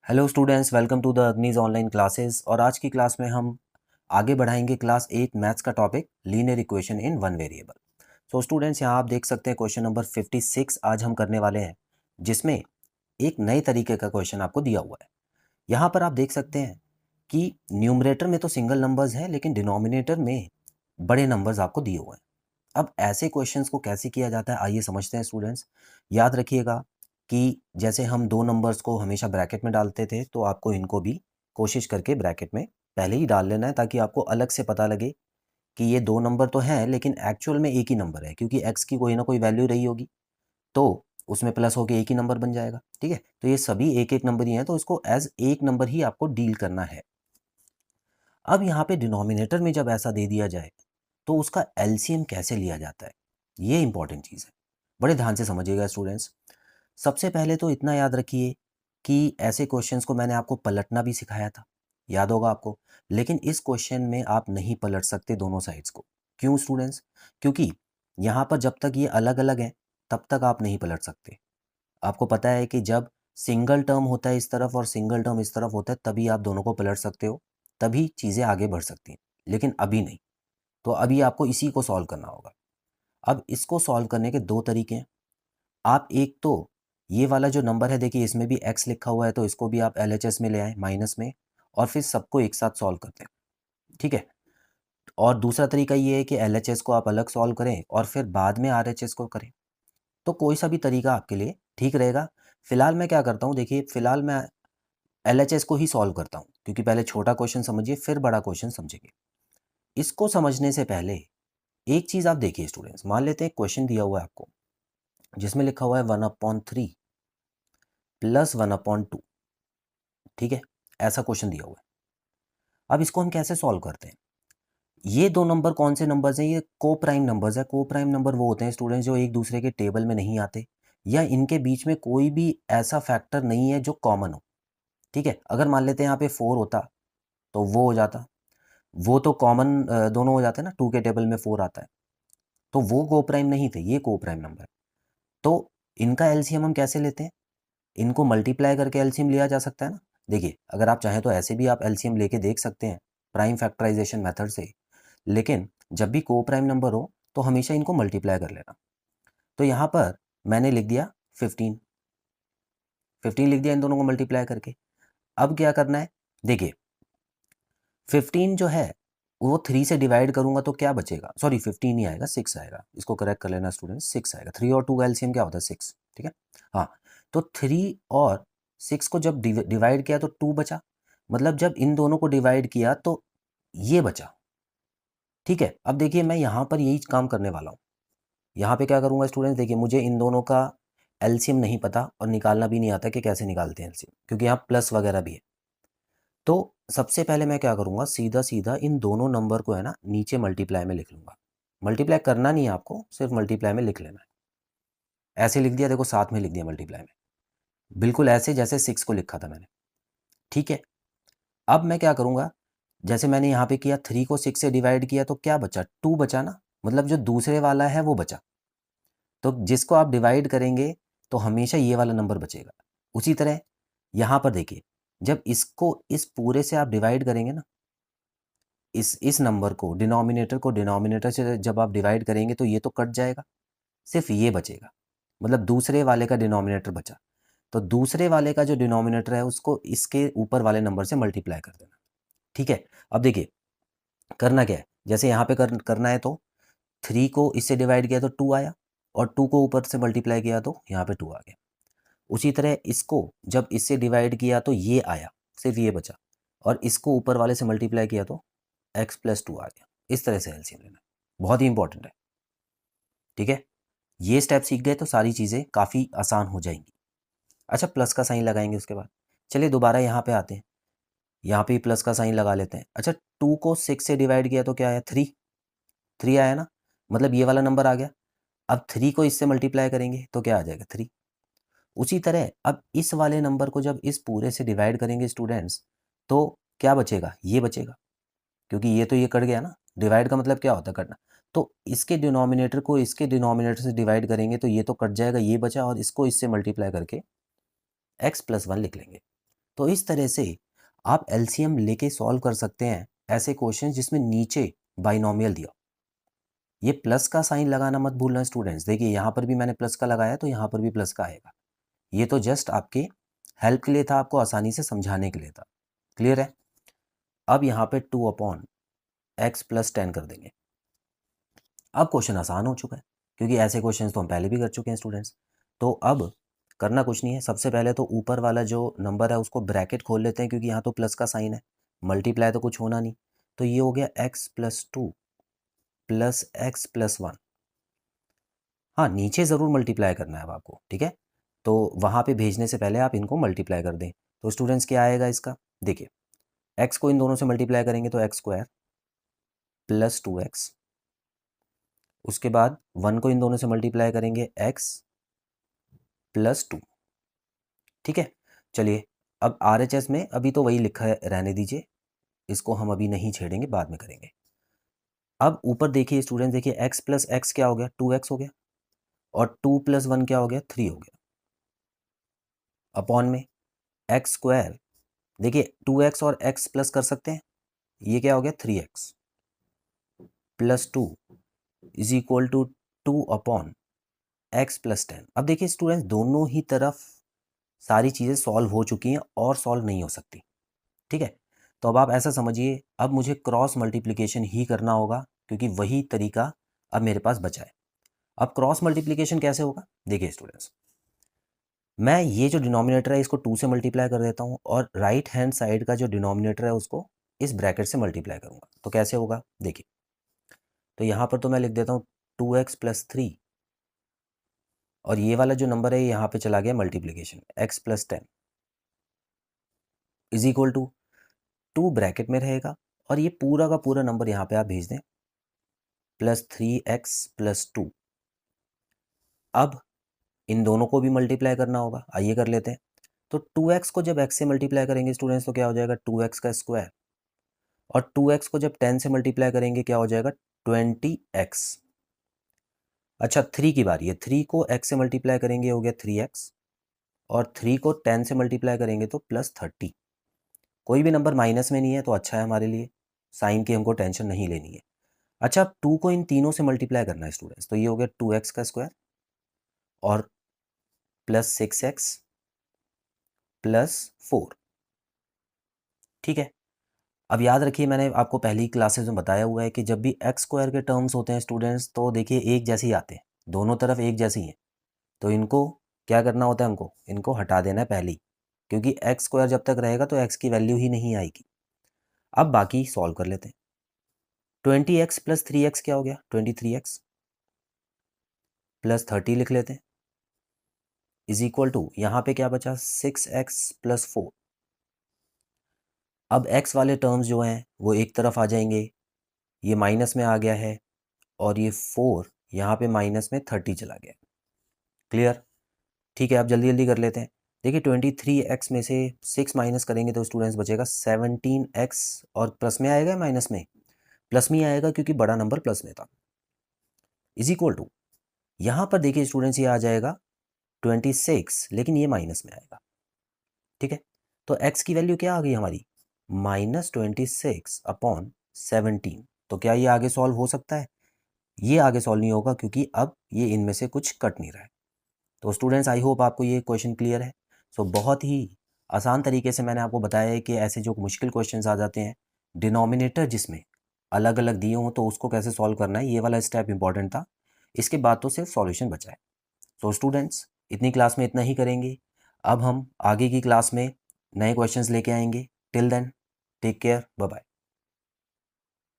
Hello students, welcome to the Agnij online classes. और आज की क्लास में हम आगे बढ़ाएंगे क्लास 8 मैथ्स का topic linear equation in one variable. So students, यहाँ आप देख सकते हैं क्वेश्चन नंबर 56 आज हम करने वाले हैं, जिसमें एक नए तरीके का क्वेश्चन आपको दिया हुआ है। यहाँ पर आप देख सकते हैं कि न्यूमरेटर में तो सिंगल नंबर्स हैं, लेकिन डिनोमिनेटर में बड़े नंबर्स आपको दिए हुए हैं। अब ऐसे क्वेश्चंस को कैसे किया जाता है, आइए समझते हैं स्टूडेंट्स। याद रखिएगा कि जैसे हम दो नंबर्स को हमेशा ब्रैकेट में डालते थे, तो आपको इनको भी कोशिश करके ब्रैकेट में पहले ही डाल लेना है, ताकि आपको अलग से पता लगे कि ये दो नंबर तो हैं, लेकिन एक्चुअल में एक ही नंबर है, क्योंकि एक्स की कोई ना कोई वैल्यू रही होगी, तो उसमें प्लस होके एक ही नंबर बन जाएगा। ठीक है, तो ये सभी एक एक नंबर ही हैं, तो इसको एज एक नंबर ही आपको डील करना है। अब यहाँ पे डिनोमिनेटर में जब ऐसा दे दिया जाए, तो उसका एलसीएम कैसे लिया जाता है, ये इंपॉर्टेंट चीज़ है। बड़े ध्यान से समझिएगा स्टूडेंट्स। सबसे पहले तो इतना याद रखिए कि ऐसे क्वेश्चंस को मैंने आपको पलटना भी सिखाया था, याद होगा आपको। लेकिन इस क्वेश्चन में आप नहीं पलट सकते दोनों साइड्स को। क्यों स्टूडेंट्स? क्योंकि यहाँ पर जब तक ये अलग अलग है, तब तक आप नहीं पलट सकते। आपको पता है कि जब सिंगल टर्म होता है इस तरफ और सिंगल टर्म इस तरफ होता है, तभी आप दोनों को पलट सकते हो, तभी चीज़ें आगे बढ़ सकती हैं, लेकिन अभी नहीं। तो अभी आपको इसी को सॉल्व करना होगा। अब इसको सॉल्व करने के दो तरीके हैं। आप एक तो ये वाला जो नंबर है, देखिए इसमें भी x लिखा हुआ है, तो इसको भी आप LHS में ले आए माइनस में, और फिर सबको एक साथ सॉल्व करते हैं। ठीक है। और दूसरा तरीका ये है कि LHS को आप अलग सॉल्व करें और फिर बाद में RHS को करें। तो कोई सा भी तरीका आपके लिए ठीक रहेगा। फिलहाल मैं क्या करता हूँ, देखिए फिलहाल मैं LHS को ही सॉल्व करता हूँ, क्योंकि पहले छोटा क्वेश्चन समझिए फिर बड़ा क्वेश्चन समझेंगे। इसको समझने से पहले एक चीज़ आप देखिए स्टूडेंट्स, मान लेते हैं क्वेश्चन दिया हुआ है आपको, जिसमें लिखा हुआ है 1/3 प्लस 1/2। ठीक है, ऐसा क्वेश्चन दिया हुआ है। अब इसको हम कैसे सॉल्व करते हैं? ये दो नंबर कौन से नंबर्स हैं? ये को प्राइम नंबर्स है। को प्राइम नंबर वो होते हैं स्टूडेंट्स जो एक दूसरे के टेबल में नहीं आते, या इनके बीच में कोई भी ऐसा फैक्टर नहीं है जो कॉमन हो। ठीक है, अगर मान लेते हैं यहाँ पे 4 होता, तो वो हो जाता, वो तो कॉमन दोनों हो जाते हैं ना, 2 के टेबल में 4 आता है, तो वो को प्राइम नहीं थे, ये को प्राइम नंबर है। तो इनका एलसीएम हम कैसे लेते हैं? इनको मल्टीप्लाई करके एलसीएम लिया जा सकता है ना। देखिए, अगर आप चाहें तो ऐसे भी आप एलसीएम लेके देख सकते हैं, प्राइम फैक्टराइजेशन मेथड से। लेकिन जब भी को प्राइम नंबर हो, तो हमेशा इनको मल्टीप्लाई कर लेना। तो यहाँ पर मैंने लिख दिया 15, 15 लिख दिया इन दोनों को मल्टीप्लाई करके। अब क्या करना है, देखिए 15 जो है वो 3 से डिवाइड करूंगा तो क्या बचेगा, सॉरी 15 नहीं आएगा, 6 आएगा। इसको करेक्ट कर लेना स्टूडेंट, 6 आएगा। 3 और 2 का एलसीएम क्या होता है? 6। ठीक है, हाँ। तो 3 और 6 को जब डिवाइड किया तो 2 बचा, मतलब जब इन दोनों को डिवाइड किया तो ये बचा। ठीक है, अब देखिए मैं यहाँ पर यही काम करने वाला हूँ। यहाँ पे क्या करूँगा स्टूडेंट्स, देखिए मुझे इन दोनों का एलसीएम नहीं पता और निकालना भी नहीं आता कि कैसे निकालते हैं एलसीएम, क्योंकि यहाँ प्लस वगैरह भी है। तो सबसे पहले मैं क्या करूँगा, सीधा सीधा इन दोनों नंबर को है ना नीचे मल्टीप्लाई में लिख लूँगा। मल्टीप्लाई करना नहीं है आपको, सिर्फ मल्टीप्लाई में लिख लेना है। ऐसे लिख दिया, देखो साथ में लिख दिया मल्टीप्लाई में, बिल्कुल ऐसे जैसे 6 को लिखा था मैंने। ठीक है, अब मैं क्या करूँगा, जैसे मैंने यहाँ पे किया, 3 को 6 से डिवाइड किया तो क्या बचा? 2 बचा ना, मतलब जो दूसरे वाला है वो बचा। तो जिसको आप डिवाइड करेंगे तो हमेशा ये वाला नंबर बचेगा। उसी तरह यहाँ पर देखिए, जब इसको इस पूरे से आप डिवाइड करेंगे ना, इस नंबर को, डिनोमिनेटर से जब आप डिवाइड करेंगे तो ये तो कट जाएगा, सिर्फ ये बचेगा, मतलब दूसरे वाले का डिनोमिनेटर बचा। तो दूसरे वाले का जो डिनोमिनेटर है उसको इसके ऊपर वाले नंबर से मल्टीप्लाई कर देना। ठीक है, अब देखिए करना क्या है, जैसे यहाँ पे करना है, तो 3 को इससे डिवाइड किया तो 2 आया, और 2 को ऊपर से मल्टीप्लाई किया तो यहाँ पे 2 आ गया। उसी तरह इसको जब इससे डिवाइड किया तो ये आया, सिर्फ ये बचा, और इसको ऊपर वाले से मल्टीप्लाई किया तो x+2 आ गया। इस तरह से एलसीएम लेना है, बहुत ही इंपॉर्टेंट है। ठीक है, ये स्टेप सीख गए तो सारी चीज़ें काफ़ी आसान हो जाएंगी। अच्छा, प्लस का साइन लगाएंगे उसके बाद। चलिए दोबारा यहाँ पे आते हैं, यहाँ पे प्लस का साइन लगा लेते हैं। अच्छा, 2 को 6 से डिवाइड किया तो क्या आया? 3। 3 आया ना, मतलब ये वाला नंबर आ गया। अब 3 को इससे मल्टीप्लाई करेंगे तो क्या आ जाएगा? 3। उसी तरह अब इस वाले नंबर को जब इस पूरे से डिवाइड करेंगे स्टूडेंट्स, तो क्या बचेगा? ये बचेगा, क्योंकि ये तो ये कट गया ना। डिवाइड का मतलब क्या होता है? कटना। तो इसके डिनोमिनेटर को इसके डिनोमिनेटर से डिवाइड करेंगे तो ये तो कट जाएगा, ये बचा, और इसको इससे मल्टीप्लाई करके x+1 लिख लेंगे। तो इस तरह से आप एलसीएम लेके सॉल्व कर सकते हैं ऐसे क्वेश्चन जिसमें नीचे बाइनोमियल दिया। ये प्लस का साइन लगाना मत भूलना स्टूडेंट्स। देखिए यहाँ पर भी मैंने प्लस का लगाया तो यहाँ पर भी प्लस का आएगा। ये तो जस्ट आपके हेल्प के लिए था, आपको आसानी से समझाने के लिए था। क्लियर है? अब यहाँ पे 2/x+10 कर देंगे। अब क्वेश्चन आसान हो चुका है क्योंकि ऐसे क्वेश्चंस तो हम पहले भी कर चुके हैं स्टूडेंट्स। तो अब करना कुछ नहीं है, सबसे पहले तो ऊपर वाला जो नंबर है उसको ब्रैकेट खोल लेते हैं क्योंकि यहाँ तो प्लस का साइन है, मल्टीप्लाई तो कुछ होना नहीं। तो ये हो गया x+2 + x+1। हाँ, नीचे ज़रूर मल्टीप्लाई करना है अब आपको, ठीक है? तो वहाँ पे भेजने से पहले आप इनको मल्टीप्लाई कर दें। तो स्टूडेंट्स क्या आएगा इसका? देखिए, x को इन दोनों से मल्टीप्लाई करेंगे तो x² + 2x। उसके बाद 1 को इन दोनों से मल्टीप्लाई करेंगे x + 2। ठीक है? चलिए, अब RHS में अभी तो वही लिखा है, रहने दीजिए, इसको हम अभी नहीं छेड़ेंगे, बाद में करेंगे। अब ऊपर देखिए स्टूडेंट, देखिए x + x क्या हो गया? 2x हो गया, और 2 + 1 क्या हो गया? 3 हो गया। अपॉन में x², देखिए 2x और x प्लस कर सकते हैं, ये क्या हो गया? 3x + 2 = 2/x + 10। अब देखिए स्टूडेंट्स, दोनों ही तरफ सारी चीज़ें सॉल्व हो चुकी हैं और सॉल्व नहीं हो सकती। ठीक है? तो अब आप ऐसा समझिए, अब मुझे क्रॉस मल्टीप्लिकेशन ही करना होगा क्योंकि वही तरीका अब मेरे पास बचा है। अब क्रॉस मल्टीप्लिकेशन कैसे होगा? देखिए स्टूडेंट्स, मैं ये जो डिनोमिनेटर है इसको 2 से मल्टीप्लाई कर देता हूँ और राइट हैंड साइड का जो डिनोमिनेटर है उसको इस ब्रैकेट से मल्टीप्लाई करूँगा। तो कैसे होगा? देखिए, तो यहाँ पर तो मैं लिख देता हूँ 2x + 3, और ये वाला जो नंबर है यहाँ पे चला गया मल्टीप्लिकेशन, x + 10 = 2 ब्रैकेट में रहेगा, और ये पूरा का पूरा नंबर यहाँ पे आप भेज दें, +3x + 2। अब इन दोनों को भी मल्टीप्लाई करना होगा, आइए कर लेते हैं। तो 2x को जब x से मल्टीप्लाई करेंगे स्टूडेंट्स तो क्या हो जाएगा? 2x का स्क्वायर, और 2x को जब 10 से मल्टीप्लाई करेंगे क्या हो जाएगा? 20x। अच्छा, 3 की बारी है, 3 को x से मल्टीप्लाई करेंगे हो गया 3x, और 3 को 10 से मल्टीप्लाई करेंगे तो +30। कोई भी नंबर माइनस में नहीं है तो अच्छा है हमारे लिए, साइन की हमको टेंशन नहीं लेनी है। अच्छा, 2 को इन तीनों से मल्टीप्लाई करना है स्टूडेंट्स, तो ये हो गया 2x का स्क्वायर और +6x +4। ठीक है? अब याद रखिए, मैंने आपको पहली क्लासेस में बताया हुआ है कि जब भी x² के टर्म्स होते हैं स्टूडेंट्स तो देखिए एक जैसे ही आते हैं, दोनों तरफ एक जैसी हैं। तो इनको क्या करना होता है? हमको इनको हटा देना है पहले ही, क्योंकि x² जब तक रहेगा तो x की वैल्यू ही नहीं आएगी। अब बाकी सॉल्व कर लेते हैं। 20x + 3x क्या हो गया? 23x + 30 लिख लेते हैं, = यहाँ पे क्या बचा? 6x + 4। अब x वाले टर्म्स जो हैं वो एक तरफ आ जाएंगे, ये माइनस में आ गया है, और ये 4 यहाँ पे माइनस में 30 चला गया। क्लियर? ठीक है, अब जल्दी जल्दी कर लेते हैं। देखिए 23x में से 6 माइनस करेंगे तो स्टूडेंट्स बचेगा 17x, और प्लस में आएगा माइनस में? प्लस में ही आएगा क्योंकि बड़ा नंबर प्लस में था, = यहाँ पर देखिए स्टूडेंट्स ये आ जाएगा 26, लेकिन ये माइनस में आएगा। ठीक है? तो x की वैल्यू क्या आ गई हमारी? -26/17। तो क्या ये आगे सॉल्व हो सकता है? ये आगे सॉल्व नहीं होगा क्योंकि अब ये इनमें से कुछ कट नहीं रहा है। तो स्टूडेंट्स, आई होप आपको ये क्वेश्चन क्लियर है। सो बहुत ही आसान तरीके से मैंने आपको बताया है कि ऐसे जो मुश्किल क्वेश्चंस आ जाते हैं, डिनोमिनेटर जिसमें अलग अलग दिए हों तो उसको कैसे सॉल्व करना है, ये वाला स्टेप इंपॉर्टेंट था। इसके बाद तो सिर्फ सॉल्यूशन बचा है। सो स्टूडेंट्स, इतनी क्लास में इतना ही करेंगे। अब हम आगे की क्लास में नए क्वेश्चंस लेके आएंगे। Till then, take care, bye bye.